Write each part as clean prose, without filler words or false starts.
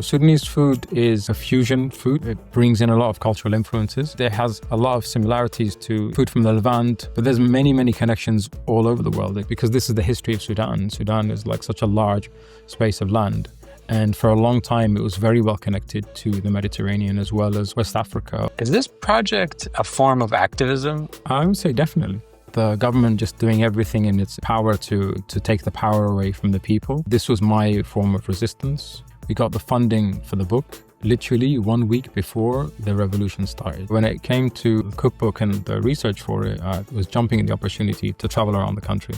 Sudanese food is a fusion food. It brings in a lot of cultural influences. It has a lot of similarities to food from the Levant, but there's many, many connections all over the world because this is the history of Sudan. Sudan is like such a large space of land. And for a long time, it was very well connected to the Mediterranean as well as West Africa. Is this project a form of activism? I would say definitely. The government just doing everything in its power to take the power away from the people. This was my form of resistance. We got the funding for the book literally 1 week before the revolution started. When it came to the cookbook and the research for it, I was jumping at the opportunity to travel around the country.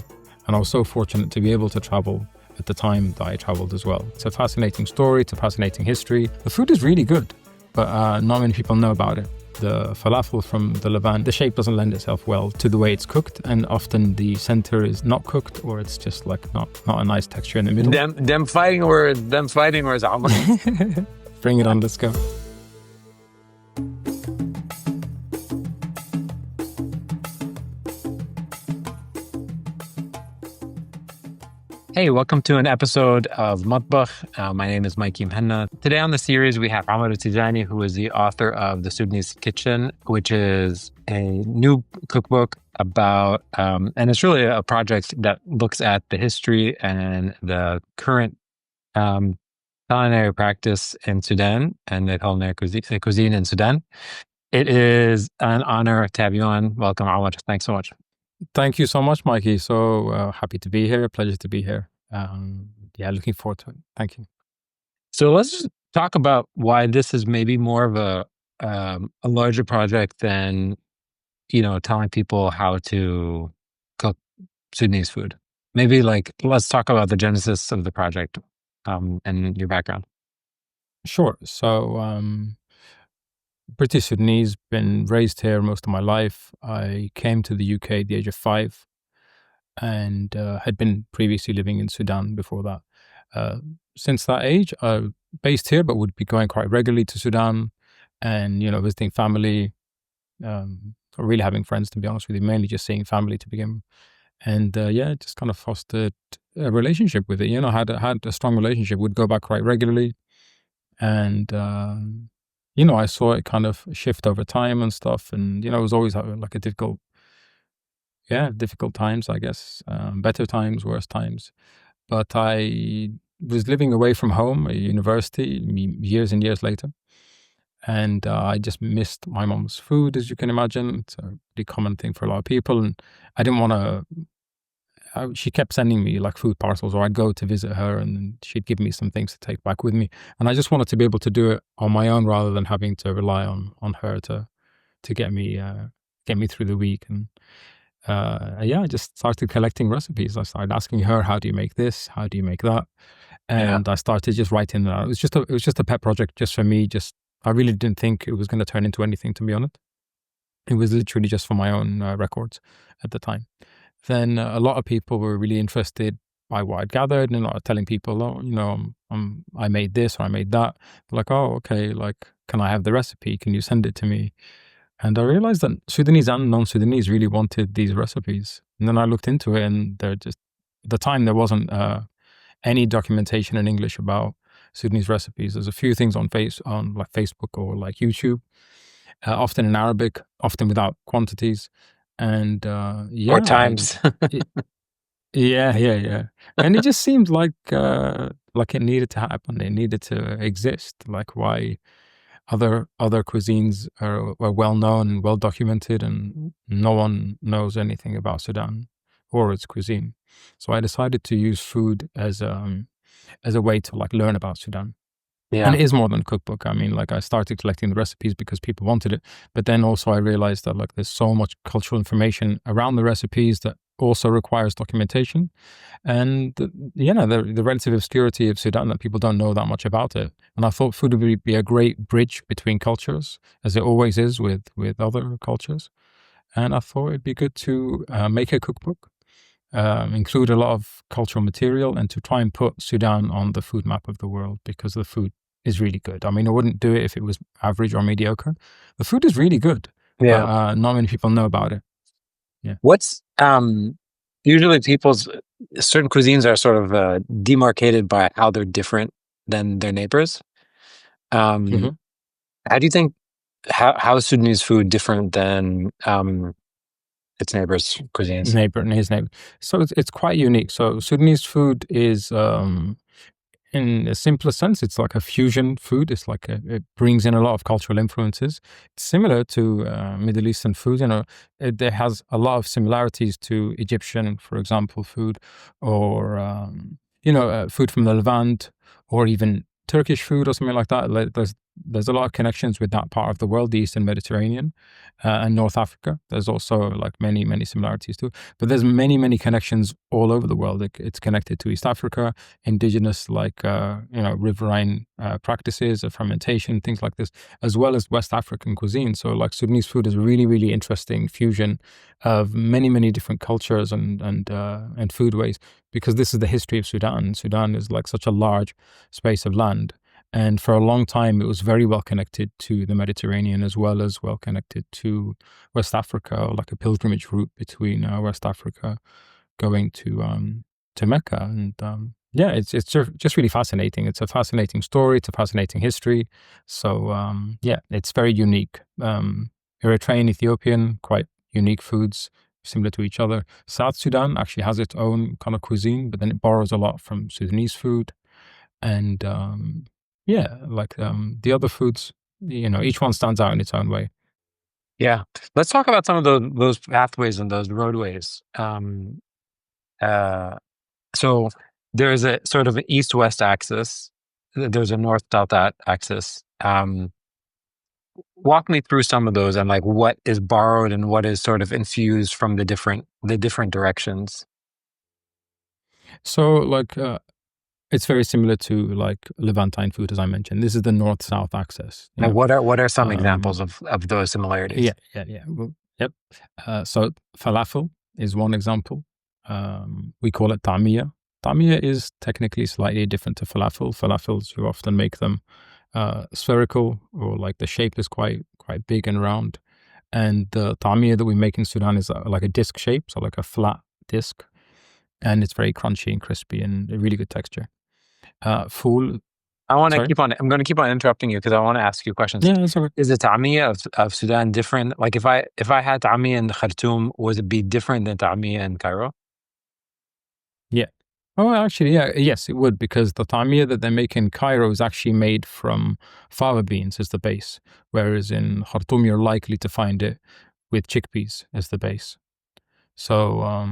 And I was so fortunate to be able to travel at the time that I traveled as well. It's a fascinating story, it's a fascinating history. The food is really good, but not many people know about it. The falafel from the Levant, the shape doesn't lend itself well to the way it's cooked, and often the center is not cooked, or it's just like not a nice texture in the middle. Them fighting words, Omer. Bring it on, let's go. Hey, welcome to an episode of Matbakh. My name is Mikey Mhenna. Today on the series, we have Omer Tijani, who is the author of The Sudanese Kitchen, which is a new cookbook about, and it's really a project that looks at the history and the current culinary practice in Sudan and the culinary cuisine in Sudan. It is an honor to have you on. Welcome, Omer. Thanks so much. Thank you so much, Mikey. So happy to be here. Pleasure to be here. Looking forward to it. Thank you. So let's just talk about why this is maybe more of a larger project than, telling people how to cook Sudanese food. Maybe let's talk about the genesis of the project and your background. Sure. So British Sudanese, been raised here most of my life. I came to the UK at the age of 5 and had been previously living in Sudan before that. Since that age, I based here, but would be going quite regularly to Sudan and, visiting family, or really having friends, to be honest with you, mainly just seeing family to begin with. And just kind of fostered a relationship with it. Had a strong relationship, would go back quite regularly. And I saw it kind of shift over time and stuff. And, it was always like a difficult times, I guess. Better times, worse times. But I was living away from home at university years and years later. And I just missed my mom's food, as you can imagine. It's a pretty common thing for a lot of people. And I didn't want to... she kept sending me like food parcels, or I'd go to visit her and she'd give me some things to take back with me. And I just wanted to be able to do it on my own rather than having to rely on her to get me through the week. And I just started collecting recipes. I started asking her, how do you make this? How do you make that? And I started just writing that. It was just a pet project just for me. I really didn't think it was going to turn into anything, to be honest. It was literally just for my own records at the time. Then a lot of people were really interested by what I'd gathered, and telling people, I made this or I made that. They're like, oh, okay, can I have the recipe? Can you send it to me? And I realized that Sudanese and non-Sudanese really wanted these recipes. And then I looked into it, and at the time there wasn't any documentation in English about Sudanese recipes. There's a few things on Facebook or like YouTube, often in Arabic, often without quantities. And or times. Yeah. And it just seemed like it needed to happen. It needed to exist. Like why other cuisines are well known and well documented, and no one knows anything about Sudan or its cuisine. So I decided to use food as a way to learn about Sudan. Yeah. And it is more than a cookbook. I mean, I started collecting the recipes because people wanted it. But then also I realized that there's so much cultural information around the recipes that also requires documentation. And the relative obscurity of Sudan, that people don't know that much about it. And I thought food would be a great bridge between cultures, as it always is with other cultures. And I thought it'd be good to make a cookbook, include a lot of cultural material, and to try and put Sudan on the food map of the world, because the food is really good. I mean, I wouldn't do it if it was average or mediocre. The food is really good. Yeah. But not many people know about it. Yeah. What's usually certain cuisines are sort of demarcated by how they're different than their neighbors. Mhm. How do you think how is Sudanese food different than its neighbors' cuisines? His neighbor. So it's quite unique. So Sudanese food is, in a simpler sense, it's like a fusion food. It's like it brings in a lot of cultural influences. It's similar to Middle Eastern food. There has a lot of similarities to Egyptian, for example, food, or food from the Levant, or even Turkish food or something like that. There's a lot of connections with that part of the world, the Eastern Mediterranean, and North Africa. There's also like many similarities too. But there's many connections all over the world. It's connected to East Africa, indigenous like riverine practices of fermentation, things like this, as well as West African cuisine. So like Sudanese food is a really interesting fusion of many different cultures and food ways, because this is the history of Sudan. Sudan is like such a large space of land, and for a long time it was very well connected to the Mediterranean, as well as well connected to West Africa, like a pilgrimage route between West Africa going to Mecca. And it's just really fascinating. It's a fascinating story. It's a fascinating history. So it's very unique. Eritrean, Ethiopian, quite unique foods, similar to each other. South Sudan actually has its own kind of cuisine, but then it borrows a lot from Sudanese food. And the other foods, each one stands out in its own way. Yeah, let's talk about some of those pathways and those roadways. So there's a sort of an east-west axis. There's a north-south axis. Walk me through some of those and like what is borrowed and what is sort of infused from the different directions. So like it's very similar to like Levantine food, as I mentioned. This is the north-south axis. And what are some examples of those similarities? Yeah. Well, yep. So falafel is one example. We call it ta'miya. Ta'miya is technically slightly different to falafel. Falafels, you often make them spherical, or like the shape is quite big and round. And the ta'miya that we make in Sudan is like a disc shape, so like a flat disc, and it's very crunchy and crispy and a really good texture. Fuul. I'm going to keep on interrupting you because I want to ask you questions. Yeah, that's okay. Is the ta'miya of Sudan different? Like if I had ta'miya in Khartoum, would it be different than ta'miya in Cairo? Yeah. Oh, actually, yeah. Yes, it would, because the ta'miya that they make in Cairo is actually made from fava beans as the base, whereas in Khartoum you're likely to find it with chickpeas as the base. So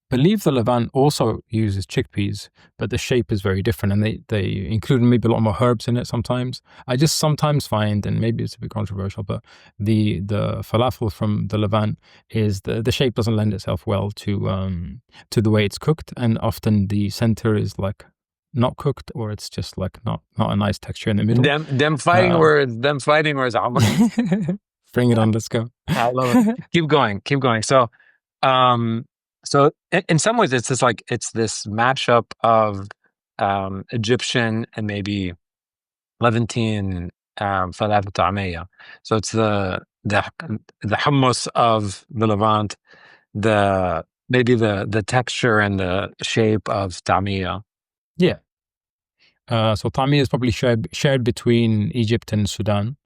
believe the Levant also uses chickpeas, but the shape is very different, and they include maybe a lot more herbs in it sometimes. I just sometimes find, and maybe it's a bit controversial, but the falafel from the Levant is the shape doesn't lend itself well to the way it's cooked, and often the center is like not cooked, or it's just like not a nice texture in the middle. Them fighting words, Omer. Bring it on, let's go. I love it. Keep going. So in some ways it's this matchup of Egyptian and maybe Levantine falafel ta'miya. So it's the hummus of the Levant, maybe the texture and the shape of ta'miya. Yeah. So ta'miya is probably shared between Egypt and Sudan,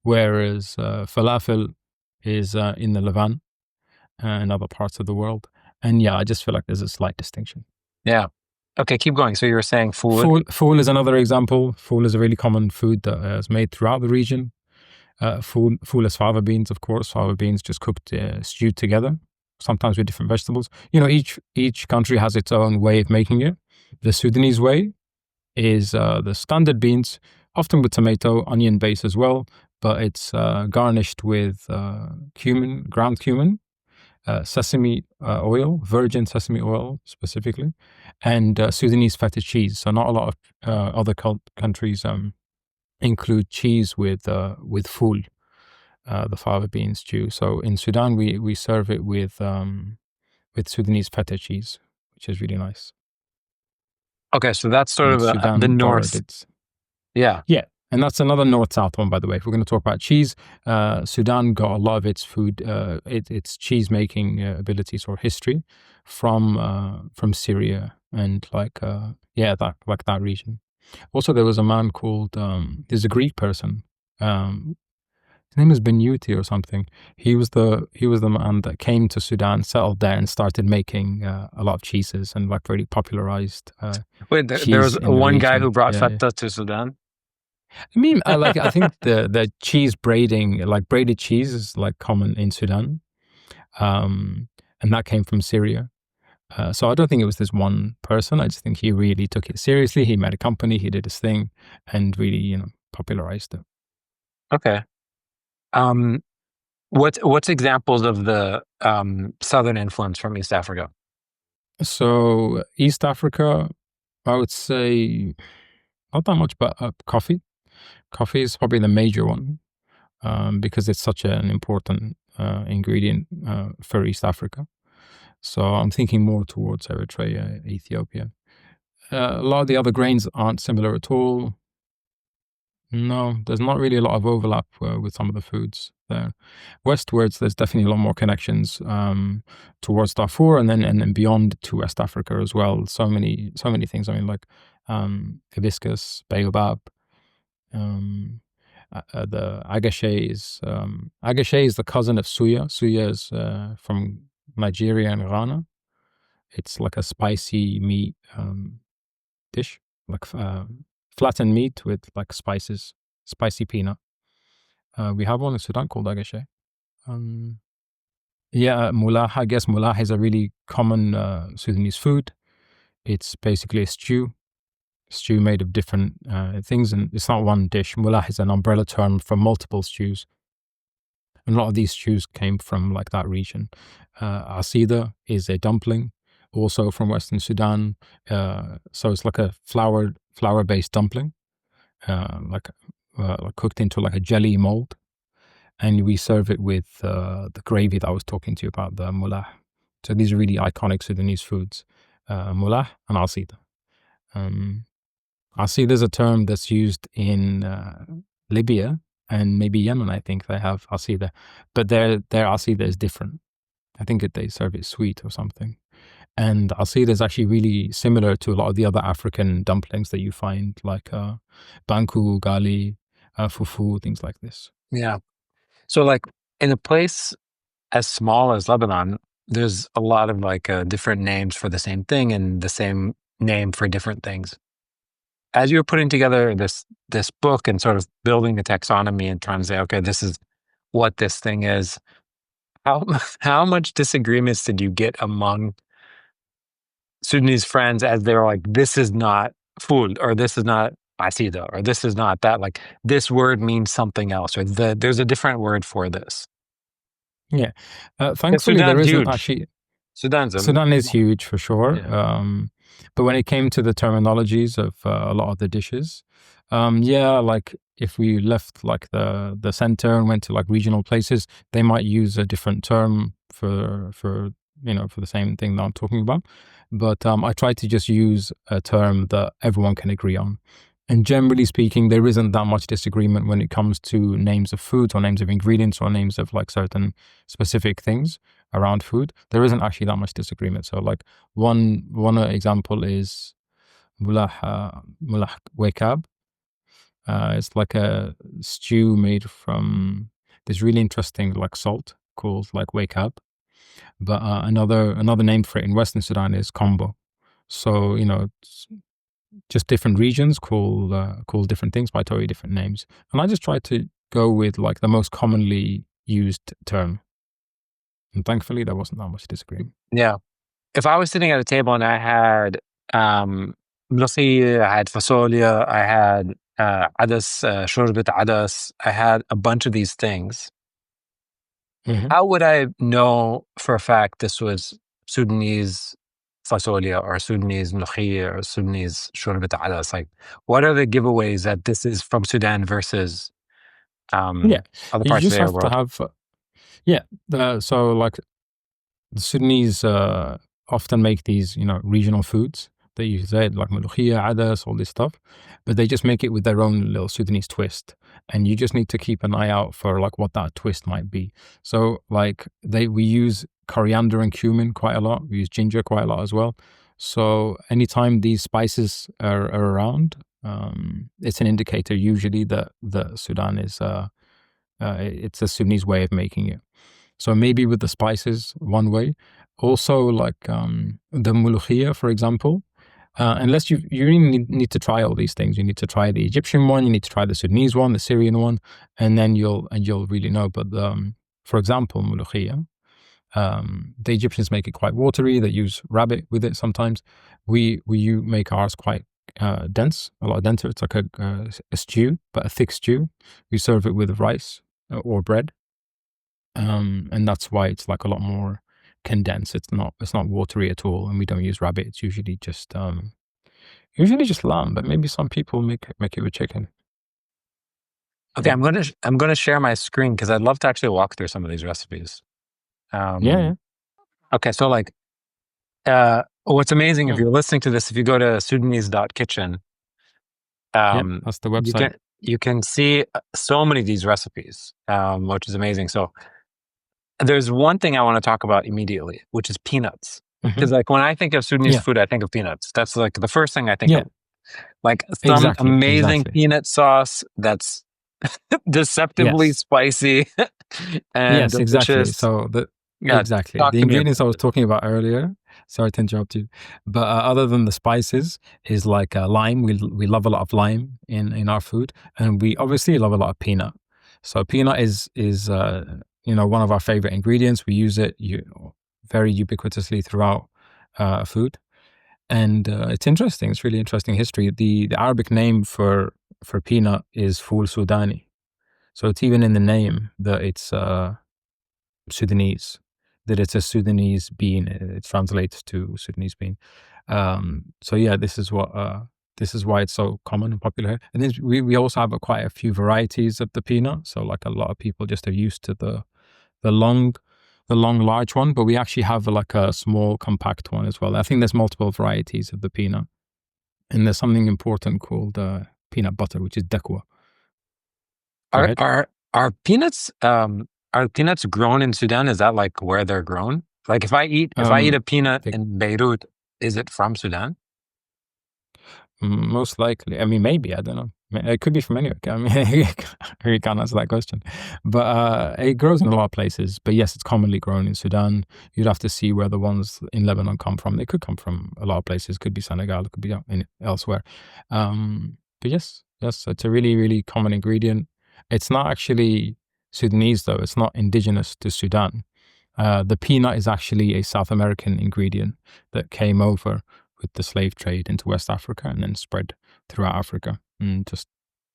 whereas falafel is in the Levant and other parts of the world. And yeah, I just feel like there's a slight distinction. Yeah. Okay, keep going. So you were saying food. Fuul is another example. Fuul is a really common food that is made throughout the region. Fuul is fava beans, of course. Fava beans just cooked, stewed together, sometimes with different vegetables. Each country has its own way of making it. The Sudanese way is the standard beans, often with tomato, onion base as well, but it's garnished with cumin, ground cumin, sesame oil, virgin sesame oil specifically, and Sudanese feta cheese. So not a lot of other countries include cheese with fuul, the fava bean stew. So in Sudan, we serve it with Sudanese feta cheese, which is really nice. Okay, so that's sort of the north. Yeah. And that's another north-south one, by the way. If we're going to talk about cheese, Sudan got a lot of its food, its cheese-making abilities or history from Syria and that region. Also, there was a man called, there's a Greek person. His name is Benuti or something. He was the man that came to Sudan, settled there, and started making a lot of cheeses and like really popularized Wait, there cheese was in the one guy region. who brought Yeah, yeah. feta to Sudan? I mean, I think the cheese braiding, like braided cheese, is like common in Sudan, and that came from Syria. So I don't think it was this one person. I just think he really took it seriously. He made a company, he did his thing, and really, popularized it. Okay. What's examples of the southern influence from East Africa? So East Africa, I would say not that much, but coffee. Coffee is probably the major one because it's such an important ingredient for East Africa. So I'm thinking more towards Eritrea, Ethiopia. A lot of the other grains aren't similar at all. No, there's not really a lot of overlap with some of the foods there. Westwards, there's definitely a lot more connections towards Darfur and then beyond to West Africa as well. So many things. I mean, like hibiscus, baobab. The Agashe is the cousin of suya. Suya is from Nigeria and Ghana. It's like a spicy meat dish, like flattened meat with like spices, spicy peanut. We have one in Sudan called Agashe. Mullah. I guess mullah is a really common Sudanese food. It's basically a stew made of different things, and it's not one dish. Mullah is an umbrella term for multiple stews. And a lot of these stews came from like that region. Asida is a dumpling, also from Western Sudan. So it's like a flour-based dumpling, like cooked into like a jelly mold. And we serve it with the gravy that I was talking to you about, the mullah. So these are really iconic Sudanese foods, mullah and asida. Asida is a term that's used in Libya and maybe Yemen. I think they have asida, but their asida is different. I think they serve it sweet or something. And asida is actually really similar to a lot of the other African dumplings that you find, like banku, gali, fufu, things like this. Yeah. So like in a place as small as Lebanon, there's a lot of like different names for the same thing and the same name for different things. As you were putting together this book and sort of building the taxonomy and trying to say, okay, this is what this thing is, how much disagreements did you get among Sudanese friends as they were like, this is not Fuul, or this is not asida, or this is not that, like this word means something else, or there's a different word for this? Yeah. Thankfully, there Sudan's isn't huge. actually. Sudan is huge for sure. Yeah. But when it came to the terminologies of a lot of the dishes, like if we left like the center and went to like regional places, they might use a different term for the same thing that I'm talking about. But I try to just use a term that everyone can agree on. And generally speaking, there isn't that much disagreement when it comes to names of foods or names of ingredients or names of like certain specific things around food. There isn't actually that much disagreement. So like one example is mullah wekab. It's like a stew made from this really interesting like salt called like wekab. But another name for it in Western Sudan is kombo. So it's just different regions call different things by totally different names. And I just try to go with like the most commonly used term. And thankfully, there wasn't that much disagreement. Yeah. If I was sitting at a table and I had ملوخية, I had fasolia, I had adas, شوربة adas, I had a bunch of these things. Mm-hmm. How would I know for a fact this was Sudanese fasolia or Sudanese ملوخية or Sudanese شوربة adas? Like, what are the giveaways that this is from Sudan versus other You parts of just the have world? to have so like the Sudanese often make these regional foods that you said, like malokhia, adas, all this stuff, but they just make it with their own little Sudanese twist, and you just need to keep an eye out for like what that twist might be. So like we use coriander and cumin quite a lot. We use ginger quite a lot as well. So anytime these spices are around, It's an indicator usually that Sudan is it's a Sudanese way of making it. So maybe with the spices, one way. Also, like the mulukhia, for example. Unless you really need to try all these things. You need to try the Egyptian one, you need to try the Sudanese one, the Syrian one, and then you'll really know. But for example, mulukhia, the Egyptians make it quite watery. They use rabbit with it sometimes. We make ours quite dense, a lot denser. It's like a stew, but a thick stew. We serve it with rice or bread, and that's why it's like a lot more condensed. It's not watery at all, and we don't use rabbit. It's usually just lamb, but maybe some people make it with chicken. Okay, I'm gonna share my screen because I'd love to actually walk through some of these recipes. Yeah. Okay, so like, what's amazing if you're listening to this, if you go to Sudanese.kitchen, that's the website. You can see so many of these recipes, which is amazing. So there's one thing I want to talk about immediately, which is peanuts. Because like when I think of Sudanese food, I think of peanuts. That's like the first thing I think of. Like some amazing peanut sauce that's deceptively spicy and delicious. So exactly the ingredients I was talking about earlier. Sorry to interrupt you, but other than the spices, is like lime. We love a lot of lime in our food, and we obviously love a lot of peanut. So peanut is one of our favorite ingredients. We use it very ubiquitously throughout food, and it's interesting. It's really interesting history. The Arabic name for peanut is Fuul Sudani, so it's even in the name that it's Sudanese, that it's a Sudanese bean. It translates to Sudanese bean. So yeah, this is why it's so common and popular. And then we also have quite a few varieties of the peanut. So like a lot of people just are used to the long large one, but we actually have like a small compact one as well. I think there's multiple varieties of the peanut, and there's something important called peanut butter, which is dakwa. Are peanuts are peanuts grown in Sudan? Is that like where they're grown? Like if I eat a peanut in Beirut, is it from Sudan? Most likely. I mean, maybe, I don't know. It could be from anywhere. I mean, I really can't answer that question. But it grows in a lot of places. But yes, it's commonly grown in Sudan. You'd have to see where the ones in Lebanon come from. They could come from a lot of places. Could be Senegal. It could be elsewhere. But yes, it's a really, really common ingredient. It's not actually Sudanese, though. It's not indigenous to Sudan. The peanut is actually a South American ingredient that came over with the slave trade into West Africa and then spread throughout Africa and just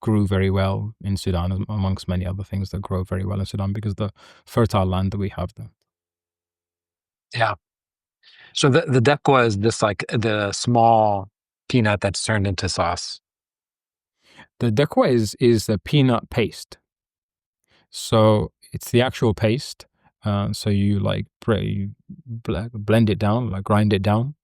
grew very well in Sudan, amongst many other things that grow very well in Sudan because of the fertile land that we have there. Yeah. So the dekwa is this like the small peanut that's turned into sauce. The dekwa is a peanut paste. So it's the actual paste. So you like blend it down, like grind it down.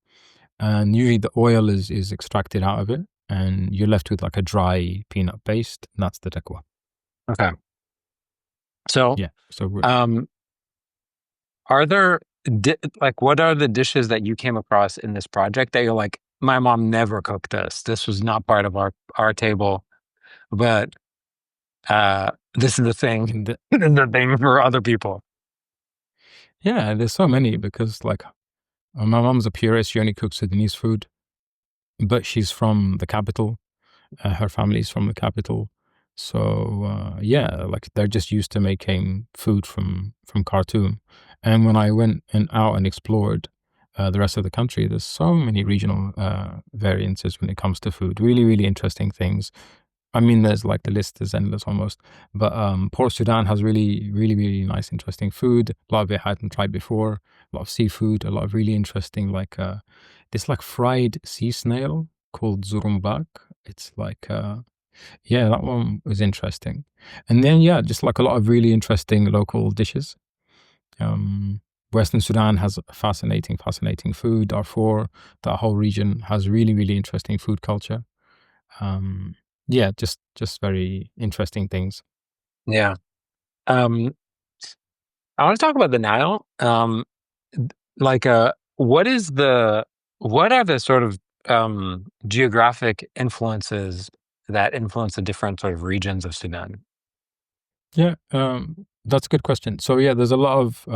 And usually the oil is extracted out of it, and you're left with like a dry peanut paste, and that's the dekwa. Okay. So yeah. So are there what are the dishes that you came across in this project that you're like, my mom never cooked this. This was not part of our table, but this is the thing, the thing for other people. Yeah, there's so many because like my mom's a purist. She only cooks Sudanese food, but she's from the capital. Her family's from the capital. So like they're just used to making food from Khartoum. And when I went out and explored the rest of the country, there's so many regional variances when it comes to food. Really, really interesting things. I mean, there's like the list is endless almost. But Port Sudan has really, really, really nice, interesting food. A lot of it I hadn't tried before. A lot of seafood. A lot of really interesting, like this like fried sea snail called zurumbak. It's like that one was interesting. And then just like a lot of really interesting local dishes. Western Sudan has fascinating food. Darfur, that whole region has really, really interesting food culture. Just very interesting things. Yeah. I want to talk about the Nile. What are the sort of geographic influences that influence the different sort of regions of Sudan? Yeah, that's a good question. So yeah, there's a lot of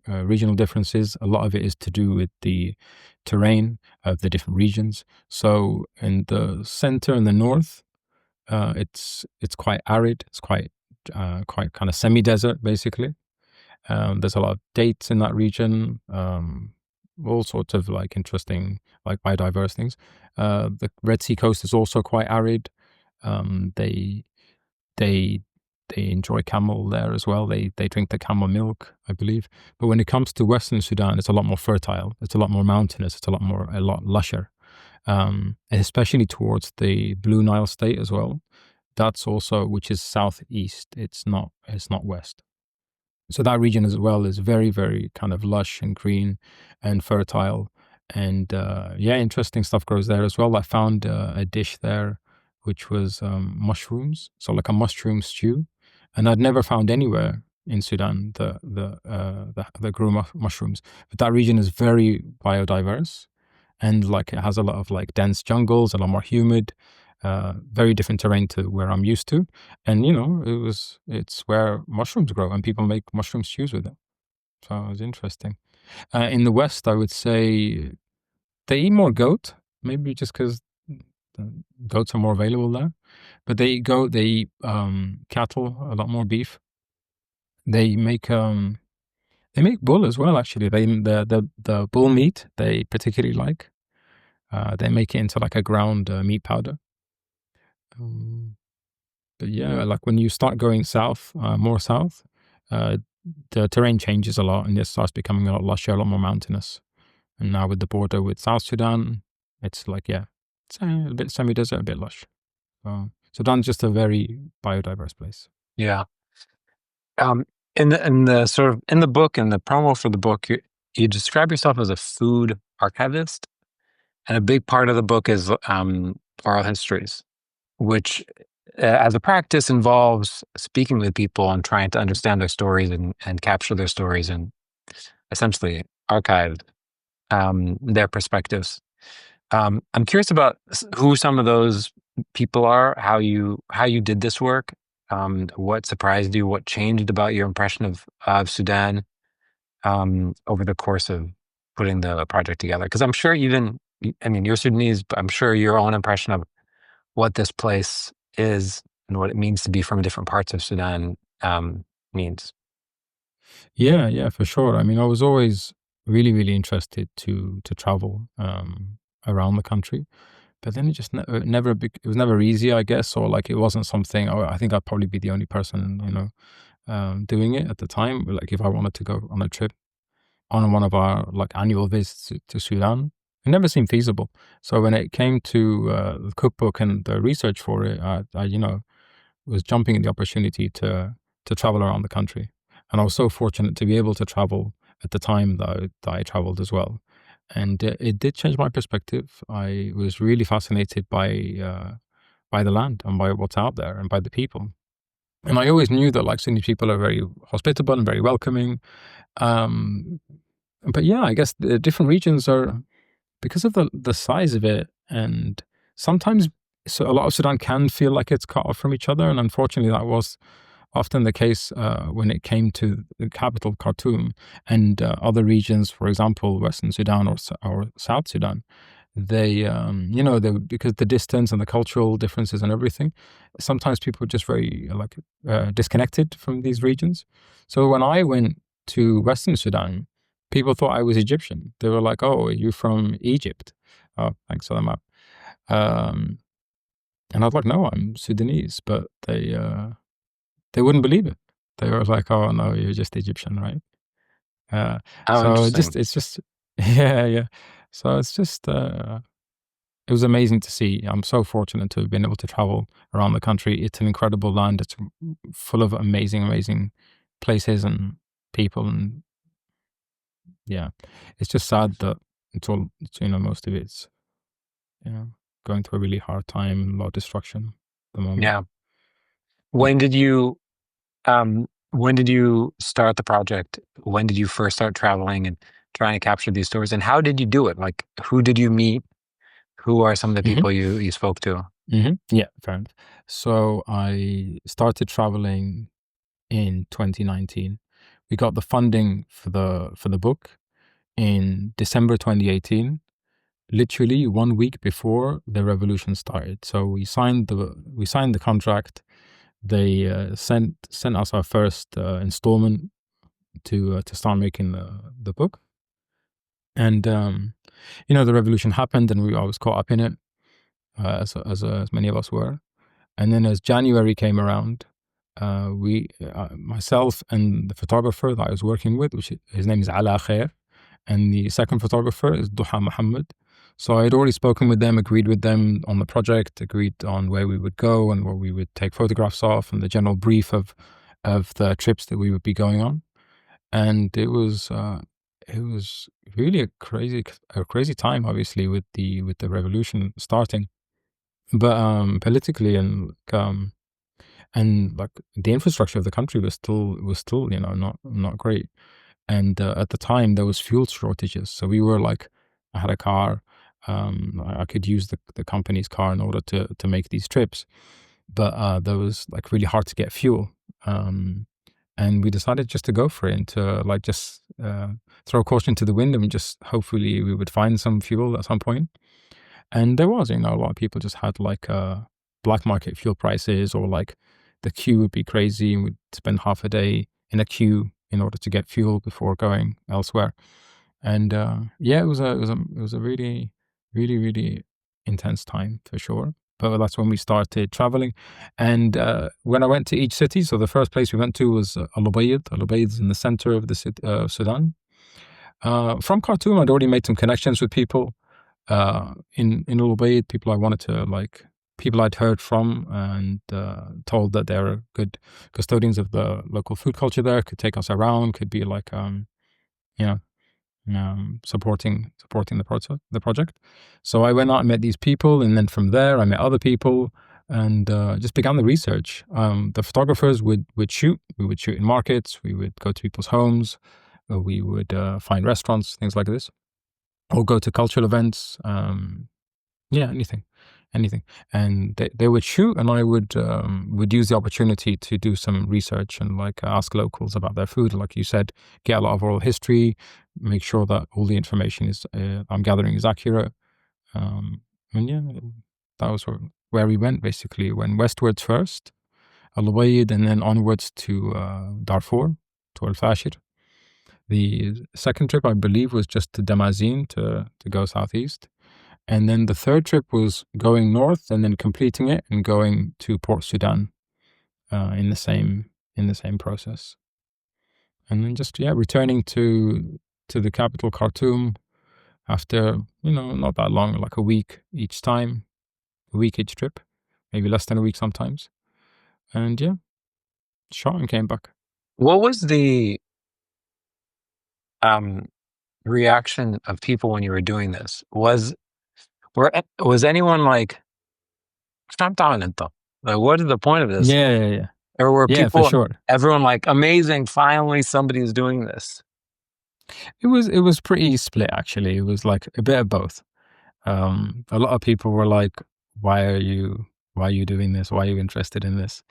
regional differences. A lot of it is to do with the terrain of the different regions. So in the center and the north, it's quite arid. It's quite kind of semi-desert, basically. There's a lot of dates in that region. All sorts of like interesting, like biodiverse things. The Red Sea coast is also quite arid. They they they enjoy camel there as well. They drink the camel milk, I believe. But when it comes to Western Sudan, it's a lot more fertile. It's a lot more mountainous. It's a lot lusher, and especially towards the Blue Nile state as well. That's also, which is southeast. It's not west. So that region as well is very, very kind of lush and green and fertile. And yeah, interesting stuff grows there as well. I found a dish there which was mushrooms, so like a mushroom stew, and I'd never found anywhere in Sudan that grew mushrooms. But that region is very biodiverse, and like it has a lot of like dense jungles, a lot more humid, very different terrain to where I'm used to. And it's where mushrooms grow, and people make mushroom stews with it. So it was interesting. In the West, I would say they eat more goat, maybe just because goats are more available there. But they eat goat, they eat cattle, a lot more beef. They make bull as well. Actually, the bull meat they particularly like. They make it into like a ground meat powder. Um, but yeah, like when you start going south, more south, uh, the terrain changes a lot, and it starts becoming a lot lusher, a lot more mountainous. And now with the border with South Sudan, it's like, yeah, it's a bit semi-desert, a bit lush. Sudan's just a very biodiverse place. Yeah. In the book, in the promo for the book, you describe yourself as a food archivist, and a big part of the book is oral histories, which, as a practice, involves speaking with people and trying to understand their stories and capture their stories and essentially archive their perspectives. I'm curious about who some of those people are, how you did this work, what surprised you, what changed about your impression of Sudan over the course of putting the project together. Because I'm sure you're Sudanese, but I'm sure your own impression of what this place is and what it means to be from different parts of Sudan means. Yeah, for sure. I mean, I was always really, really interested to travel around the country, but then it just it was never easy, I guess, or like it wasn't something. I think I'd probably be the only person, doing it at the time. Like if I wanted to go on a trip on one of our like annual visits to Sudan, it never seemed feasible. So when it came to the cookbook and the research for it, I was jumping at the opportunity to travel around the country, and I was so fortunate to be able to travel at the time that I traveled as well, and it did change my perspective. I was really fascinated by the land and by what's out there and by the people, and I always knew that like Sunni people are very hospitable and very welcoming. Um, but yeah, I guess the different regions are because of the size of it, and sometimes so a lot of Sudan can feel like it's cut off from each other, and unfortunately, that was often the case when it came to the capital Khartoum and other regions, for example, Western Sudan or South Sudan. They because the distance and the cultural differences and everything, sometimes people are just very like disconnected from these regions. So when I went to Western Sudan, people thought I was Egyptian. They were like, "Oh, are you from Egypt?" Oh, thanks for the map. Um, and I was like, "No, I'm Sudanese," but they wouldn't believe it. They were like, "Oh no, you're just Egyptian, right?" Uh, Oh, so interesting. it's just yeah. So it's just it was amazing to see. I'm so fortunate to have been able to travel around the country. It's an incredible land. It's full of amazing places and people, and yeah, it's just sad that most of it's you know going through a really hard time, a lot of destruction at the moment. Yeah. Yeah. When did you start the project? When did you first start traveling and trying to capture these stories? And how did you do it? Like, who did you meet? Who are some of the Mhm. people you spoke to? Yeah, fair enough. So I started traveling in 2019. We got the funding for the book in December 2018, literally 1 week before the revolution started. So we signed the contract. They sent us our first installment to start making the book, and the revolution happened, and I was caught up in it, as many of us were. And then as January came around, myself and the photographer that I was working with, which his name is Ala Khair, and the second photographer is Duha Muhammad. So I had already spoken with them, agreed with them on the project, agreed on where we would go and where we would take photographs of, and the general brief of the trips that we would be going on. And it was really a crazy time, obviously, with the revolution starting, but politically and like the infrastructure of the country was still not great. And at the time there was fuel shortages, so we were like, I had a car, I could use the company's car in order to make these trips, but there was like really hard to get fuel, and we decided just to go for it and to like just throw caution to the wind, and just hopefully we would find some fuel at some point. And there was, a lot of people just had like black market fuel prices, or like the queue would be crazy and we'd spend half a day in a queue in order to get fuel before going elsewhere. And yeah, it was a really, really, really intense time for sure. But that's when we started traveling. And when I went to each city, so the first place we went to was Al-Ubaid. Al-Ubaid is in the center of the city, Sudan. From Khartoum, I'd already made some connections with people in Al-Ubaid, people I wanted to like, people I'd heard from, and told that they were good custodians of the local food culture there, could take us around, could be like, you know, supporting the project. So I went out and met these people, and then from there I met other people, and just began the research. The photographers would shoot. We would shoot in markets. We would go to people's homes. We would find restaurants, things like this, or go to cultural events. Yeah, anything. And they would shoot, and I would use the opportunity to do some research and like ask locals about their food. Like you said, get a lot of oral history, make sure that all the information is I'm gathering is accurate. And yeah, that was where we went. Basically, went westwards first, Al Ubaid, and then onwards to Darfur, to Al Fashir. The second trip, I believe, was just to Damazin to go southeast. And then the third trip was going north and then completing it and going to Port Sudan in the same process. And then just returning to the capital, Khartoum, after not that long, like a week each trip, maybe less than a week sometimes. And shot and came back. What was the reaction of people when you were doing this? Was anyone like, like, what is the point of this? Yeah. Or were Yeah, for people, sure. everyone like, amazing, finally somebody's doing this? It was pretty split, actually. It was like a bit of both. A lot of people were like, why are you doing this? Why are you interested in this?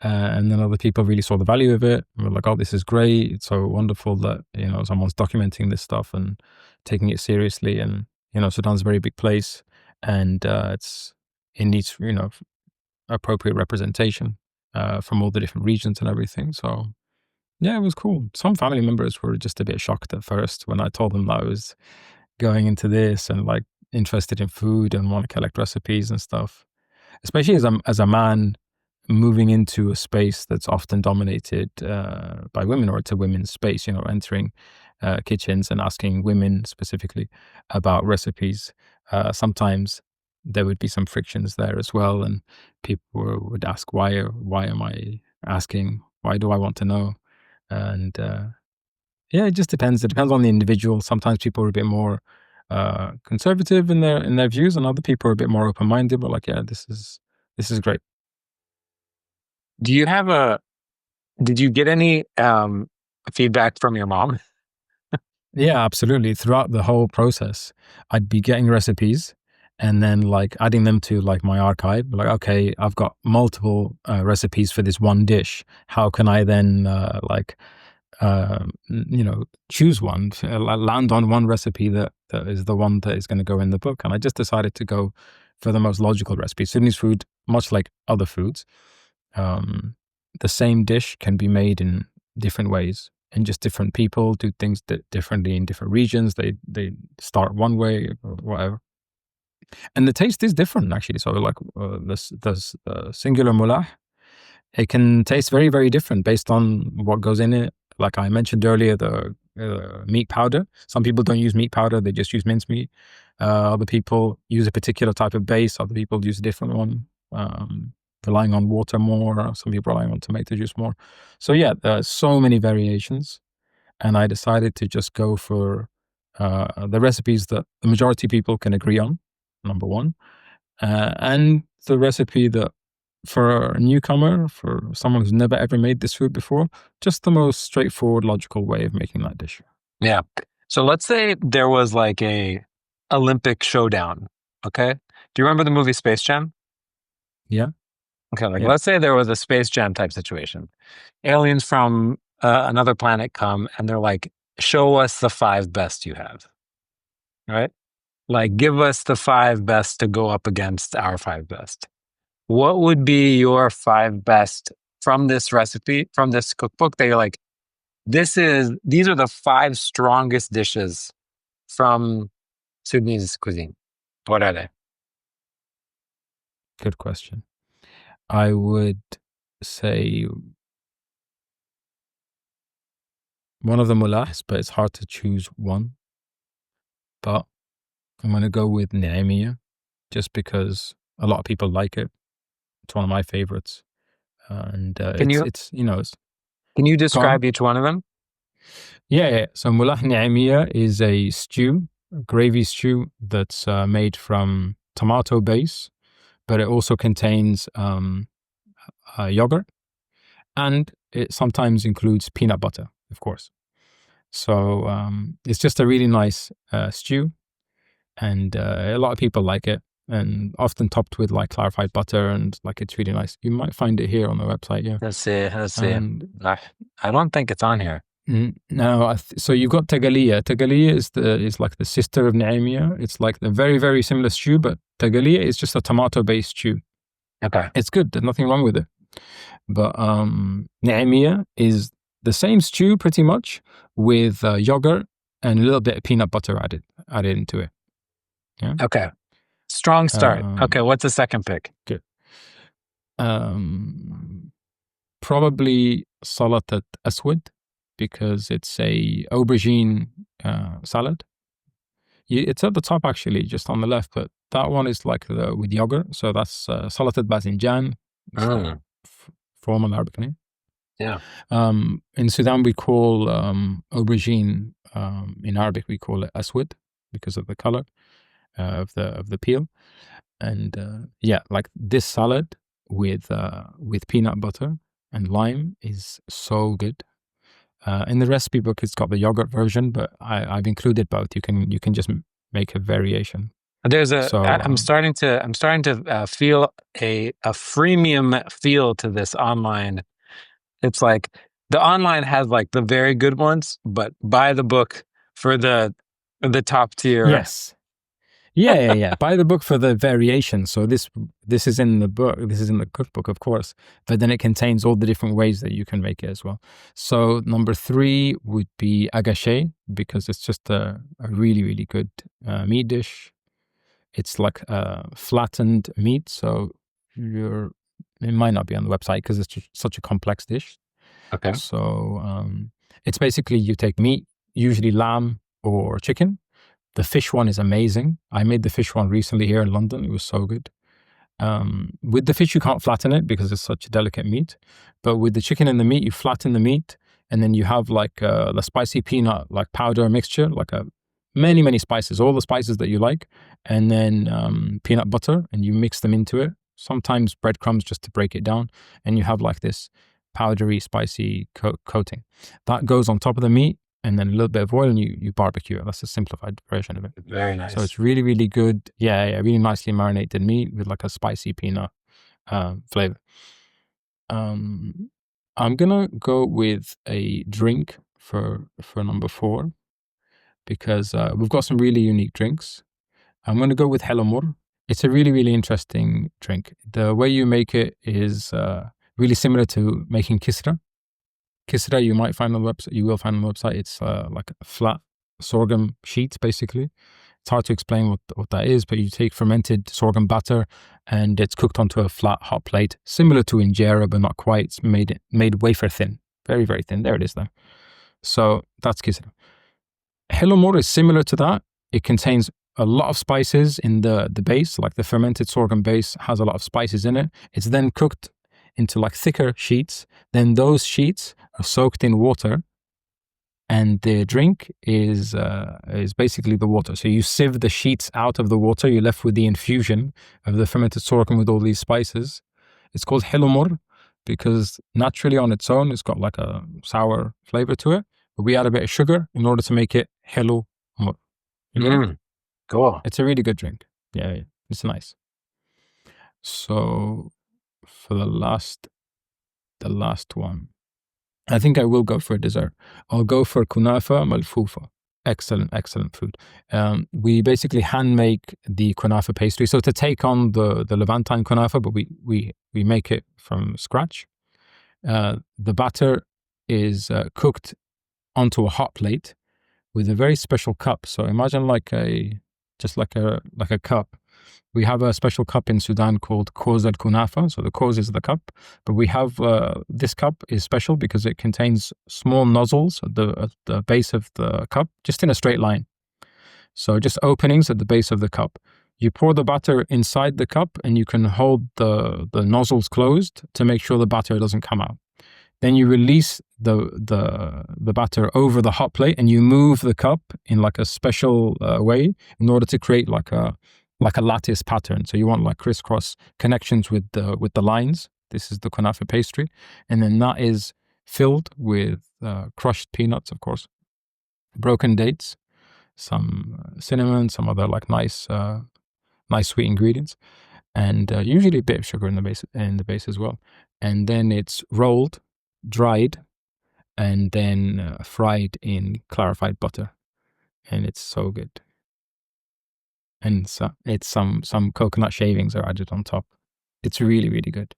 And then other people really saw the value of it and were like, oh, this is great. It's so wonderful that, someone's documenting this stuff and taking it seriously. And, Sudan's a very big place, and it needs, appropriate representation from all the different regions and everything. So yeah, it was cool. Some family members were just a bit shocked at first when I told them that I was going into this and like interested in food and want to collect recipes and stuff. Especially as a man moving into a space that's often dominated by women, or it's a women's space, entering kitchens and asking women specifically about recipes. Sometimes there would be some frictions there as well, and people would ask, why am I asking? Why do I want to know? And it just depends. It depends on the individual. Sometimes people are a bit more conservative in their views, and other people are a bit more open minded. But like, this is great. Did you get any feedback from your mom? Yeah, absolutely. Throughout the whole process, I'd be getting recipes, and then like adding them to like my archive. Like, okay, I've got multiple recipes for this one dish. How can I then choose one, land on one recipe that is the one that is going to go in the book? And I just decided to go for the most logical recipe. Sudanese food, much like other foods, the same dish can be made in different ways, and just different people do things differently in different regions. They start one way or whatever, and the taste is different actually. So like this singular mullah, it can taste very, very different based on what goes in it. Like I mentioned earlier, the meat powder. Some people don't use meat powder; they just use mincemeat. Other people use a particular type of base. Other people use a different one, relying on water more. Some people relying on tomato juice more. So yeah, there are so many variations, and I decided to just go for the recipes that the majority of people can agree on, number one, and the recipe that for a newcomer, for someone who's never ever made this food before, just the most straightforward, logical way of making that dish. Yeah. So let's say there was like a Olympic showdown. Okay. Do you remember the movie Space Jam? Yeah. Okay. Like, Yeah. let's say there was a Space Jam type situation. Aliens from another planet come and they're like, show us the 5 best you have. Right? Like, give us the 5 best to go up against our 5 best. What would be your 5 best from this recipe, from this cookbook that you're like, these are the 5 strongest dishes from Sudanese cuisine? What are they? Good question. I would say one of the mullahs, but it's hard to choose one. But I'm going to go with Ni'amiyya, just because a lot of people like it. It's one of my favorites. And Can you describe each one of them? Yeah. So Mullah Ni'amiyya is a stew, a gravy stew that's made from tomato base, but it also contains yogurt, and it sometimes includes peanut butter, of course. So it's just a really nice stew, and a lot of people like it, and often topped with like clarified butter, and like it's really nice. You might find it here on the website. Yeah. Let's see. I don't think it's on here. No, so you've got Tagaliya. Tagaliya is like the sister of Ni'amiyya. It's like the very, very similar stew, but Tagaliya is just a tomato-based stew. Okay. It's good. There's nothing wrong with it. But Ni'amiyya is the same stew pretty much, with yogurt and a little bit of peanut butter added into it. Yeah. Okay. Strong start. Okay, what's the second pick? Good. Probably Salatat Aswad, because it's a aubergine salad. It's at the top actually, just on the left, but that one is like with yogurt. So that's Salatat Banzenjan, formal Arabic name. Yeah. In Sudan we call aubergine, in Arabic we call it aswad because of the color of the peel. And like this salad with peanut butter and lime is so good. In the recipe book, it's got the yogurt version, but I've included both. You can just make a variation. I'm starting to feel a freemium feel to this online. It's like the online has like the very good ones, but buy the book for the top tier. Yes. Yeah. Buy the book for the variation. So this is in the book. This is in the cookbook, of course, but then it contains all the different ways that you can make it as well. So number 3 would be Agashe, because it's just a really, really good meat dish. It's like flattened meat, so it might not be on the website because it's just such a complex dish. Okay. So it's basically you take meat, usually lamb or chicken. The fish one is amazing. I made the fish one recently here in London. It was so good. With the fish, you can't flatten it because it's such a delicate meat. But with the chicken and the meat, you flatten the meat, and then you have like the spicy peanut like powder mixture, like many, many spices, all the spices that you like, and then peanut butter, and you mix them into it. Sometimes breadcrumbs just to break it down, and you have like this powdery, spicy coating. That goes on top of the meat, and then a little bit of oil, and you barbecue it. That's a simplified version of it. Very nice. So it's really, really good. Yeah, really nicely marinated meat with like a spicy peanut flavor. I'm gonna go with a drink for number 4 because we've got some really unique drinks. I'm gonna go with Hilu-Mur. It's a really, really interesting drink. The way you make it is really similar to making kisra. Kisra you might find on the website. You will find on the website. It's like a flat sorghum sheet, basically. It's hard to explain what that is, but you take fermented sorghum batter and it's cooked onto a flat hot plate, similar to injera, but not quite. It's made wafer thin, very, very thin. There it is, though. So that's kisra. Hilu-Mur is similar to that. It contains a lot of spices in the base, like the fermented sorghum base has a lot of spices in it. It's then cooked into like thicker sheets. Then those sheets are soaked in water, and the drink is basically the water. So you sieve the sheets out of the water. You're left with the infusion of the fermented sorghum with all these spices. It's called Hilu-Mur because naturally on its own, it's got like a sour flavor to it. But we add a bit of sugar in order to make it Hilu-Mur. Cool. It's a really good drink. Yeah, it's nice. So for the last one, I think I will go for a dessert. I'll go for Kunafa Malfouf. Excellent food. We basically hand make the Kunafa pastry. So to take on the Levantine Kunafa, but we make it from scratch. The batter is cooked onto a hot plate with a very special cup. So imagine like a cup. We have a special cup in Sudan called Koz al Kunafa. So the Koz is the cup, but we have this cup is special because it contains small nozzles at the base of the cup, just in a straight line. So just openings at the base of the cup. You pour the batter inside the cup, and you can hold the nozzles closed to make sure the batter doesn't come out. Then you release the batter over the hot plate, and you move the cup in like a special way in order to create like a lattice pattern. So you want like crisscross connections with the lines. This is the Kunafa pastry, and then that is filled with crushed peanuts, of course, broken dates, some cinnamon, some other like nice sweet ingredients, and usually a bit of sugar in the base as well. And then it's rolled, dried, and then fried in clarified butter, and it's so good. And so it's some coconut shavings are added on top. It's really, really good.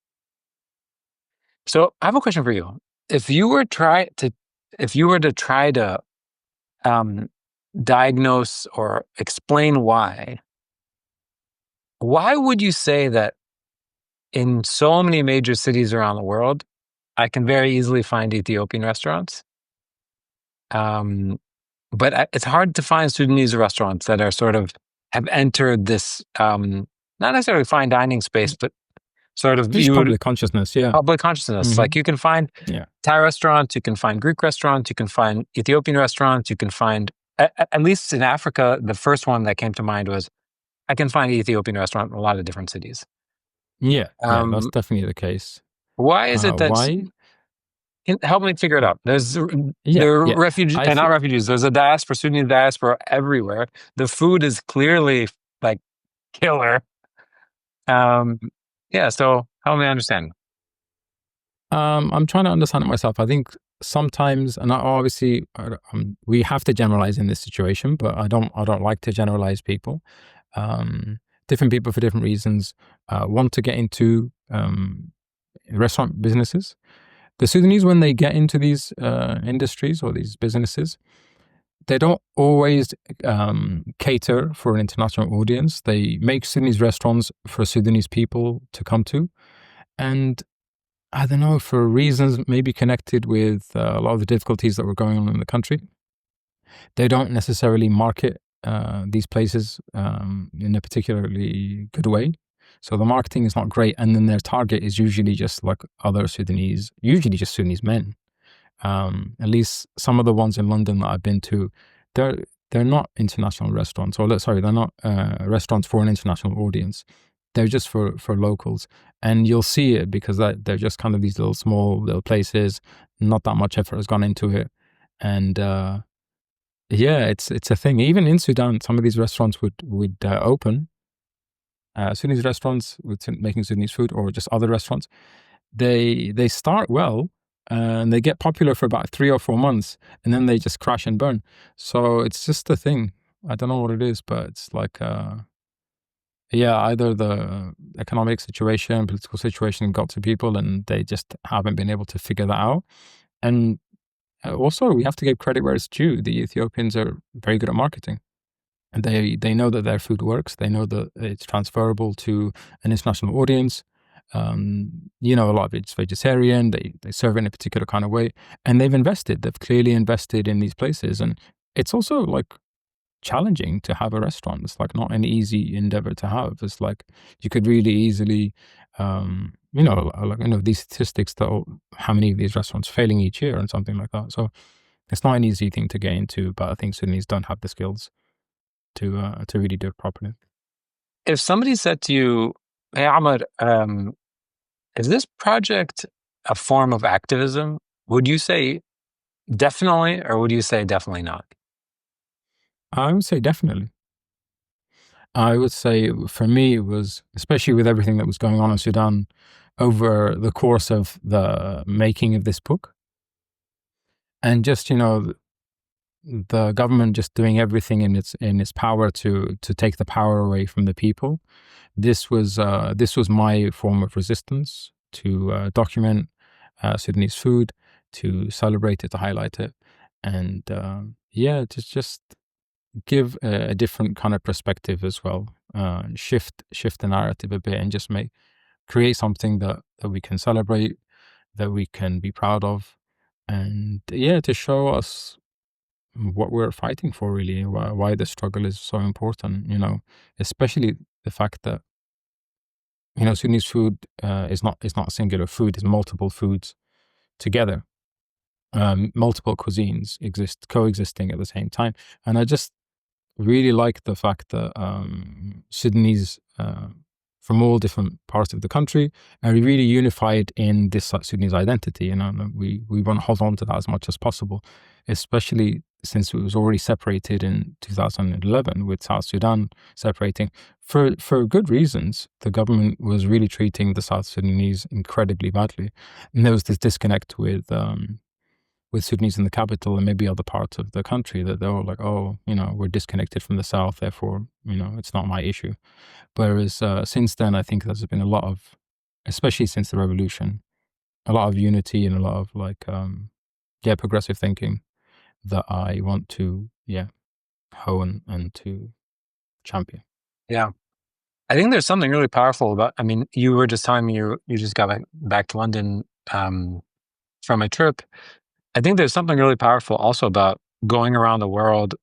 So I have a question for you. If you were to try to diagnose or explain why would you say that in so many major cities around the world, I can very easily find Ethiopian restaurants, but it's hard to find Sudanese restaurants that are sort of have entered this, not necessarily fine dining space, but sort of public consciousness. Yeah, public consciousness. Mm-hmm. Like you can find Thai restaurants, you can find Greek restaurants, you can find Ethiopian restaurants, you can find, at least in Africa, the first one that came to mind was, I can find Ethiopian restaurant in a lot of different cities. Yeah, that's definitely the case. Why is it that? Why? Help me figure it out. There are refugees, and not refugees. There's a diaspora, Sudanese diaspora everywhere. The food is clearly like killer. So help me understand. I'm trying to understand it myself. I think sometimes, and obviously, we have to generalize in this situation, but I don't like to generalize people. Different people for different reasons want to get into restaurant businesses. The Sudanese, when they get into these industries or these businesses, they don't always cater for an international audience. They make Sudanese restaurants for Sudanese people to come to. And I don't know, for reasons maybe connected with a lot of the difficulties that were going on in the country, they don't necessarily market these places in a particularly good way. So the marketing is not great, and then their target is usually just like other Sudanese, usually just Sudanese men. At least some of the ones in London that I've been to, they're not international restaurants, they're not restaurants for an international audience. They're just for locals, and you'll see it because they're just kind of these small little places. Not that much effort has gone into it, and Yeah, it's a thing. Even in Sudan, some of these restaurants would open. Sudanese restaurants with making Sudanese food, or just other restaurants. They start well, and they get popular for about 3 or 4 months, and then they just crash and burn. So it's just a thing. I don't know what it is, but it's like yeah, either the economic situation, political situation got to people, and they just haven't been able to figure that out. And also, we have to give credit where it's due. The Ethiopians are very good at marketing. And they know that their food works. They know that it's transferable to an international audience. A lot of it's vegetarian. They serve it in a particular kind of way, and they've invested. They've clearly invested in these places, and it's also like challenging to have a restaurant. It's like not an easy endeavor to have. It's like you could really easily, these statistics that how many of these restaurants failing each year and something like that. So it's not an easy thing to get into, but I think Sudanese don't have the skills to really do it properly. If somebody said to you, "Hey, Ahmad, is this project a form of activism?" Would you say definitely, or would you say definitely not? I would say definitely. I would say for me, it was, especially with everything that was going on in Sudan over the course of the making of this book, and just, the government just doing everything in its power to take the power away from the people. This was my form of resistance to document Sudanese food, to celebrate it, to highlight it, and to just give a different kind of perspective as well. Shift the narrative a bit, and just create something that we can celebrate, that we can be proud of, and to show us what we're fighting for, really, why the struggle is so important. Especially the fact that Sudanese food is not singular food; it's multiple foods together. Multiple cuisines coexisting at the same time, and I just really like the fact that Sudanese from all different parts of the country are really unified in this Sudanese identity. We want to hold on to that as much as possible, especially since it was already separated in 2011, with South Sudan separating for good reasons. The government was really treating the South Sudanese incredibly badly, and there was this disconnect with Sudanese in the capital and maybe other parts of the country, that they were like, oh, we're disconnected from the South, therefore, it's not my issue. Whereas since then, I think there's been a lot of, especially since the revolution, a lot of unity and a lot of progressive thinking that I want to, hone and to champion. Yeah. I think there's something really powerful about, you were just telling me you just got back to London from a trip. I think there's something really powerful also about going around the world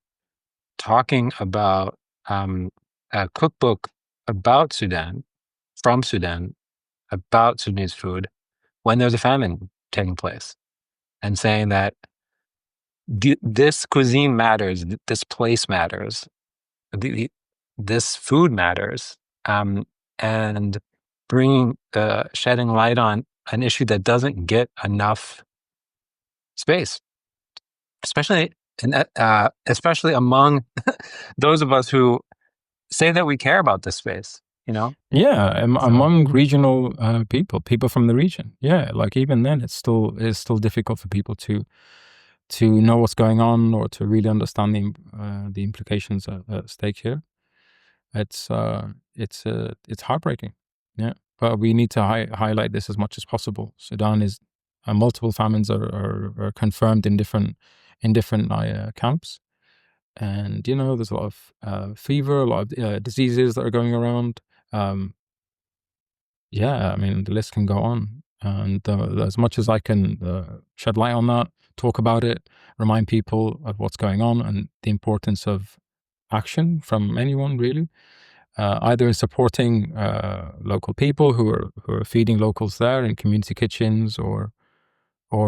talking about a cookbook about Sudan, from Sudan, about Sudanese food, when there's a famine taking place, and saying that this cuisine matters, this place matters, this food matters, and shedding light on an issue that doesn't get enough space, especially among those of us who say that we care about this space. Among regional people from the region. Like even then, it's still difficult for people to know what's going on, or to really understand the implications at stake here. It's heartbreaking. But we need to highlight this as much as possible. Sudan is multiple famines are confirmed in different camps, and there's a lot of fever, a lot of diseases that are going around. The list can go on, and as much as I can shed light on that, talk about it, remind people of what's going on and the importance of action from anyone, really, either in supporting local people who are feeding locals there in community kitchens, or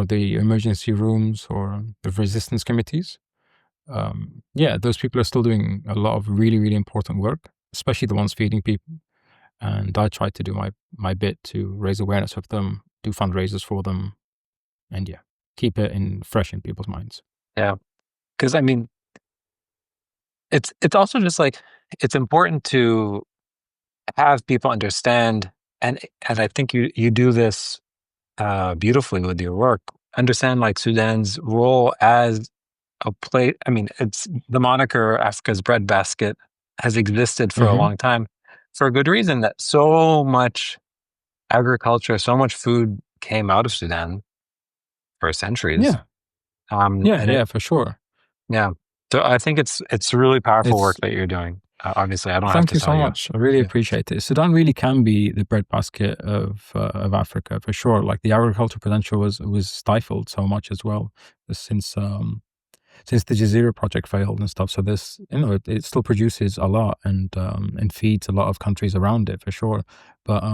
the emergency rooms, or the resistance committees. Those people are still doing a lot of really, really important work, especially the ones feeding people. And I try to do my bit to raise awareness of them, do fundraisers for them, and keep it fresh in people's minds. Yeah, because it's also just like, it's important to have people understand, and I think you do this beautifully with your work. Understand like Sudan's role as a place. I mean, it's the moniker Africa's breadbasket has existed for a Hmm. long time for a good reason. That so much agriculture, so much food came out of Sudan for centuries. Yeah, yeah, And yeah, for sure. yeah. So I think it's really powerful work It's that you're doing. Obviously, I don't have Thank to you tell so you. much. I really Yeah. appreciate it. Sudan really can be the breadbasket of Africa for sure. Like the agricultural potential was stifled so much as well since the Jazeera project failed and stuff. So this, it still produces a lot and feeds a lot of countries around it for sure. But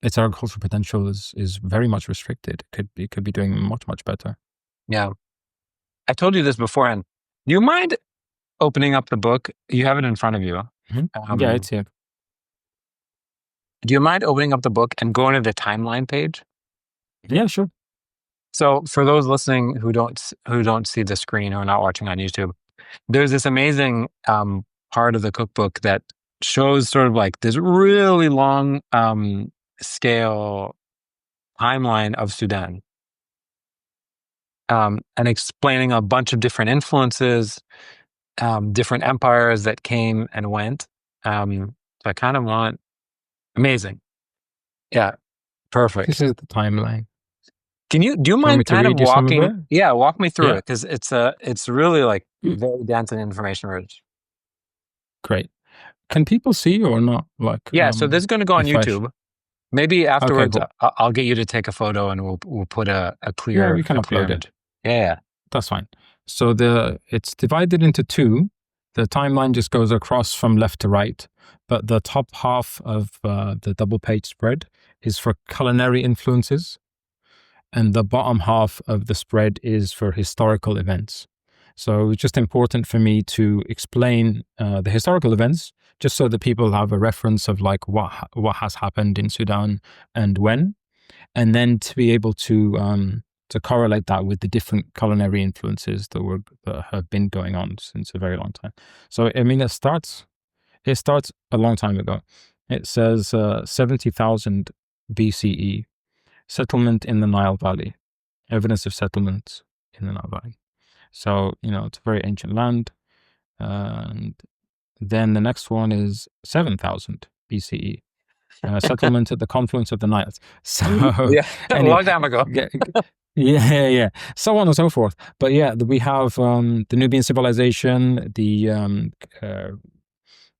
its agricultural potential is very much restricted. It could be doing much better. Yeah. I told you this beforehand. Do you mind opening up the book? You have it in front of you. Yeah, it's here. Do you mind opening up the book and going to the timeline page? Yeah, sure. So for those listening who don't see the screen or are not watching on YouTube, there's this amazing part of the cookbook that shows sort of like this really long scale timeline of Sudan, and explaining a bunch of different influences, different empires that came and went. So I kind of want amazing. Yeah, This perfect. is the timeline. Do you Do you want me mind to kind of read you some of it? walk me through Yeah. it? Because it's really like very dense and information rich. Great. Can people see or not? Like, Yeah, so this is going to go on if I YouTube. Maybe okay, afterwards, cool. I'll get you to take a photo and we'll put a Yeah, we can clear upload it. image. Yeah. That's fine. So it's divided into two. The timeline just goes across from left to right, but the top half of the double page spread is for culinary influences, and the bottom half of the spread is for historical events. So it's just important for me to explain the historical events, just so that people have a reference of like what has happened in Sudan and when, and then to be able to correlate that with the different culinary influences that have been going on since a very long time. So I mean, it starts a long time ago. It says 70,000 BCE, settlement in the Nile Valley, evidence of settlement in the Nile Valley. So it's a very ancient land. And then the next one is 7,000 BCE, settlement at the confluence of the Nile. So Yeah, a anyway, long time ago. yeah, so on and so forth. But yeah, we have the Nubian civilization, the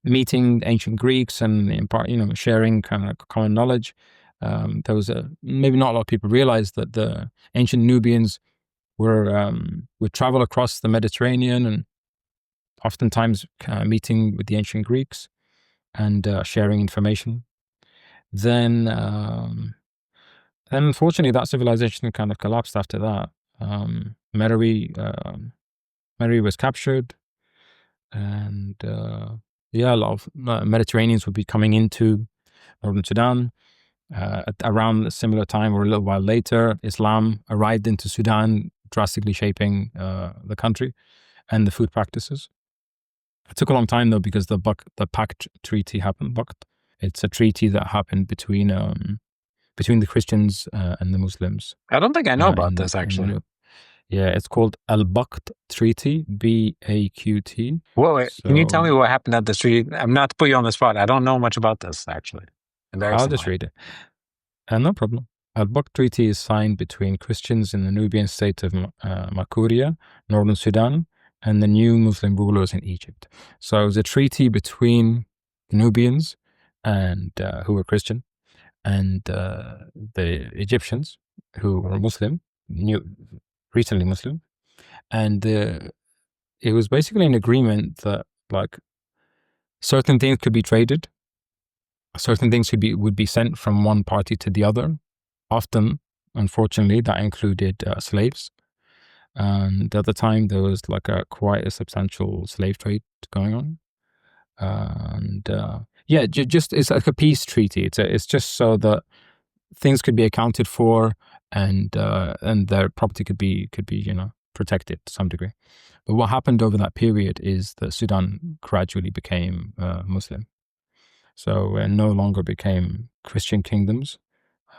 meeting ancient Greeks, and in part, sharing kind of common knowledge. There was maybe not a lot of people realize that the ancient Nubians would travel across the Mediterranean and oftentimes meeting with the ancient Greeks and sharing information. Then unfortunately, that civilization kind of collapsed after that. Meroe was captured, and a lot of Mediterraneans would be coming into northern Sudan. At around a similar time or a little while later, Islam arrived into Sudan, drastically shaping the country and the food practices. It took a long time though, because the Pact Treaty happened. It's a treaty that happened between the Christians and the Muslims. I don't think I know about this actually. Yeah, it's called Al-Baqt Treaty, Baqt. Wait, can you tell me what happened at the treaty? I'm not to put you on the spot. I don't know much about this actually. I'll just read it. No problem. Al-Baqt Treaty is signed between Christians in the Nubian state of Makuria, northern Sudan, and the new Muslim rulers in Egypt. So it was a treaty between the Nubians and who were Christian, and the Egyptians who were Muslim, recently Muslim, and it was basically an agreement that like certain things could be traded, certain things would be sent from one party to the other. Often, unfortunately, that included slaves. And at the time, there was like quite a substantial slave trade going on. And just it's like a peace treaty. It's just so that things could be accounted for, and their property could be protected to some degree. But what happened over that period is that Sudan gradually became Muslim. So it no longer became Christian kingdoms,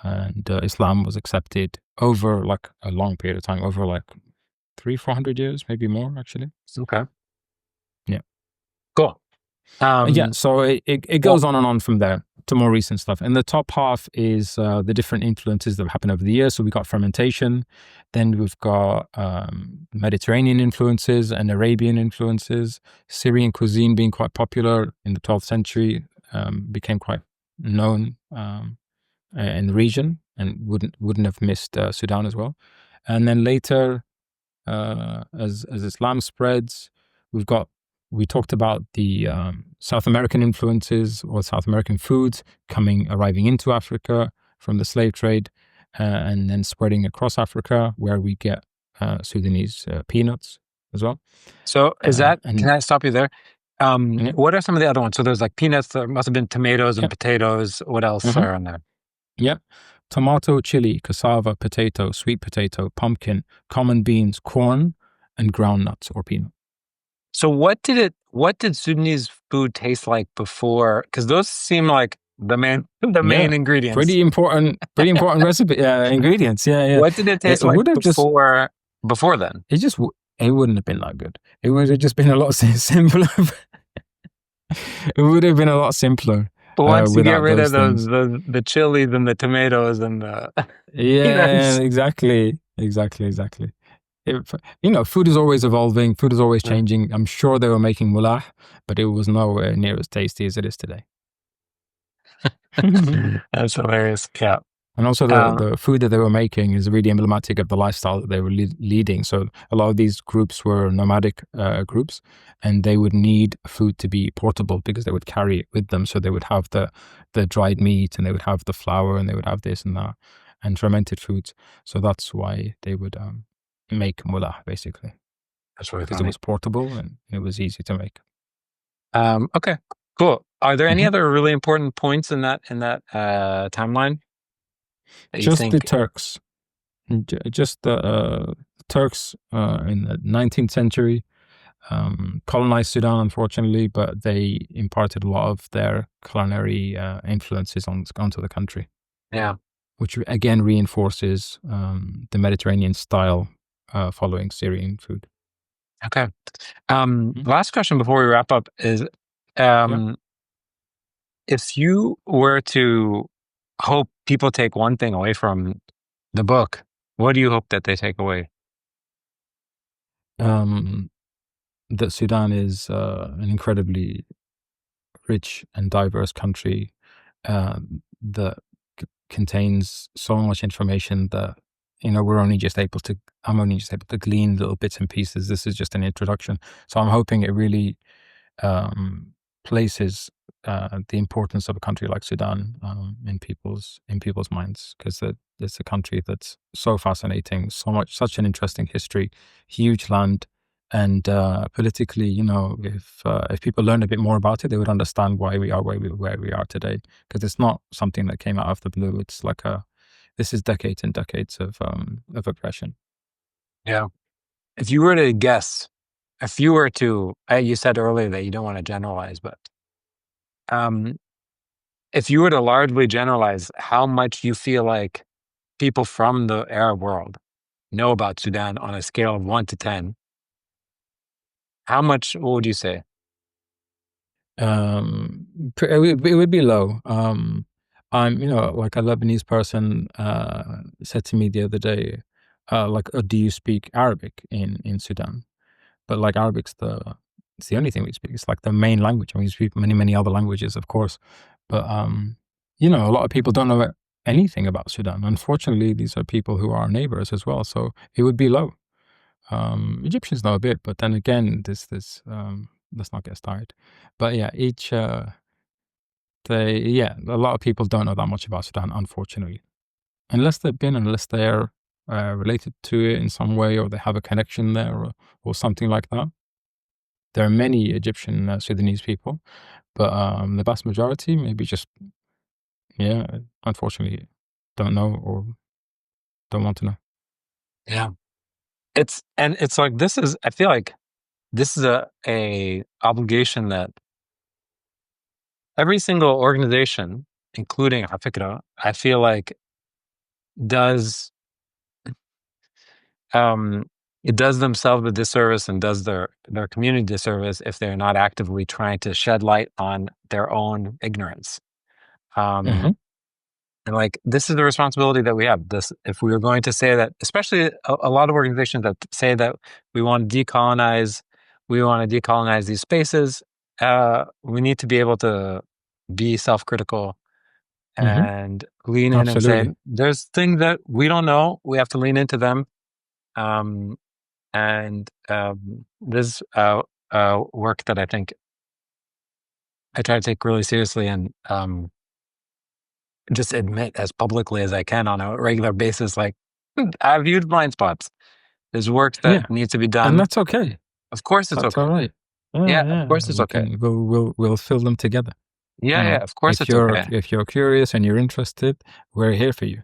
and Islam was accepted over like a long period of time, over like 300-400 years, maybe more actually. Okay. Yeah. Cool. Yeah, so it goes on and on from there to more recent stuff. And the top half is the different influences that happen over the years. So we got fermentation, then we've got Mediterranean influences and Arabian influences, Syrian cuisine being quite popular in the 12th century, became quite known in the region, and wouldn't have missed Sudan as well. And then later, as Islam spreads, we talked about the South American influences or South American foods arriving into Africa from the slave trade, and then spreading across Africa, where we get Sudanese peanuts as well. So can I stop you there? Yeah. What are some of the other ones? So there's like peanuts, there must have been tomatoes and potatoes. What else are on there? Yeah. Tomato, chili, cassava, potato, sweet potato, pumpkin, common beans, corn, and groundnuts or peanut. So what did Sudanese food taste like before? Because those seem like the main ingredients. Pretty important recipe ingredients. Yeah. What did it taste like before then? It wouldn't have been that good. It would have just been a lot simpler. It would have been a lot simpler. But once you get rid of the chilies and the tomatoes and the exactly. Food is always evolving. Food is always changing. I'm sure they were making mullah, but it was nowhere near as tasty as it is today. That's hilarious. Yeah. And also the food that they were making is really emblematic of the lifestyle that they were leading. So a lot of these groups were nomadic groups, and they would need food to be portable because they would carry it with them. So they would have the dried meat, and they would have the flour, and they would have this and that, and fermented foods. So that's why they would make mullah, basically. That's really because it was portable and it was easy to make. Okay, cool. Are there any other really important points in that timeline? Just the Turks. Just the Turks in the 19th century colonized Sudan, unfortunately, but they imparted a lot of their culinary influences onto the country. Yeah. Which again reinforces the Mediterranean style following Syrian food. Okay. Last question before we wrap up is, if you were to hope people take one thing away from the book, what do you hope that they take away? That Sudan is an incredibly rich and diverse country that contains so much information that I'm only just able to glean little bits and pieces. This is just an introduction, so I'm hoping it really places the importance of a country like Sudan in people's minds, because it's a country that's so fascinating, such an interesting history, huge land, and politically, if people learn a bit more about it, they would understand why we are where we are today. Because it's not something that came out of the blue. It's like this is decades and decades of oppression. Yeah. If you were to guess, you said earlier that you don't want to generalize, but if you were to largely generalize how much you feel like people from the Arab world know about Sudan on a scale of 1 to 10, what would you say? It would be low. I'm, like a Lebanese person said to me the other day, do you speak Arabic in Sudan? But like Arabic's it's the only thing we speak. It's like the main language. I mean, we speak many, many other languages, of course. But, a lot of people don't know anything about Sudan. Unfortunately, these are people who are neighbors as well. So it would be low. Egyptians know a bit, but then again, let's not get started. But yeah, a lot of people don't know that much about Sudan, unfortunately. Unless they're related to it in some way, or they have a connection there or something like that. There are many Egyptian Sudanese people, but the vast majority maybe just, unfortunately don't know or don't want to know. Yeah. it's like, I feel like this is a obligation that every single organization, including Afikra, I feel like does it does themselves a disservice and does their community disservice if they're not actively trying to shed light on their own ignorance. Mm-hmm. And like, this is the responsibility that we have. This, if we were going to say that, especially a lot of organizations that say that we want to decolonize these spaces, we need to be able to be self-critical Mm-hmm. and lean in and say, Absolutely. there's things that we don't know. We have to lean into them. This work that I think I try to take really seriously and just admit as publicly as I can on a regular basis, like, I've huge blind spots. There's work that Yeah. needs to be And done. that's okay. Of course it's That's okay. all right. Yeah, of course it's okay. We'll fill them together. Yeah, of course it's okay. If you're curious and you're interested, we're here for you.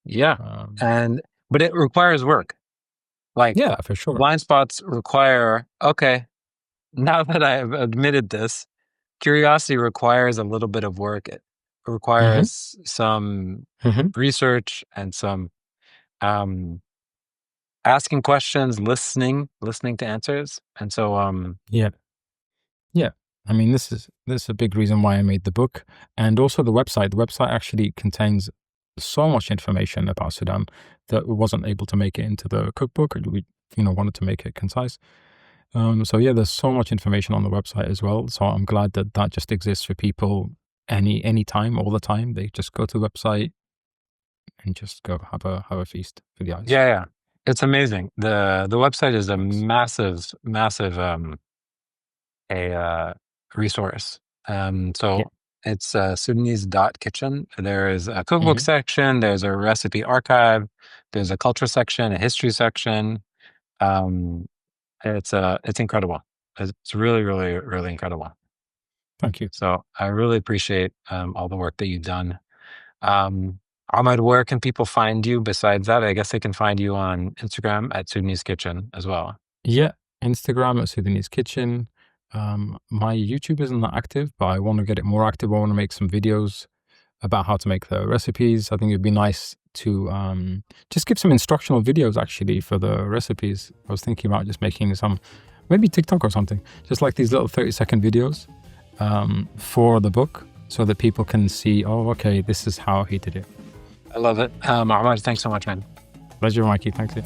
Yeah. But it requires work. Like, yeah, for sure. Blind spots require, okay, now that I've admitted this, curiosity requires a little bit of work. It requires some research and some asking questions, listening to answers. And so yeah. I mean, this is a big reason why I made the book, and also the website. The website actually contains so much information about Sudan that wasn't able to make it into the cookbook. We wanted to make it concise. So yeah, there's so much information on the website as well. So I'm glad that just exists for people any time, all the time. They just go to the website and just go have a feast for the eyes. Yeah. It's amazing. The website is a massive resource. It's Sudanese.kitchen. There is a cookbook section. There's a recipe archive. There's a culture section, a history section. It's incredible. It's really, really, really incredible. Thank you. So I really appreciate all the work that you've done. Ahmed, where can people find you besides that? I guess they can find you on Instagram at Sudanese Kitchen as well. Yeah, Instagram at Sudanese Kitchen. My YouTube isn't that active, but I want to get it more active. I want to make some videos about how to make the recipes. I think it'd be nice to just give some instructional videos actually for the recipes. I was thinking about just making some, maybe TikTok or something, just like these little 30-second videos for the book so that people can see, oh, okay, this is how he did it. I love it. Ahmed, thanks so much, man. Pleasure, Mikey. Thank you.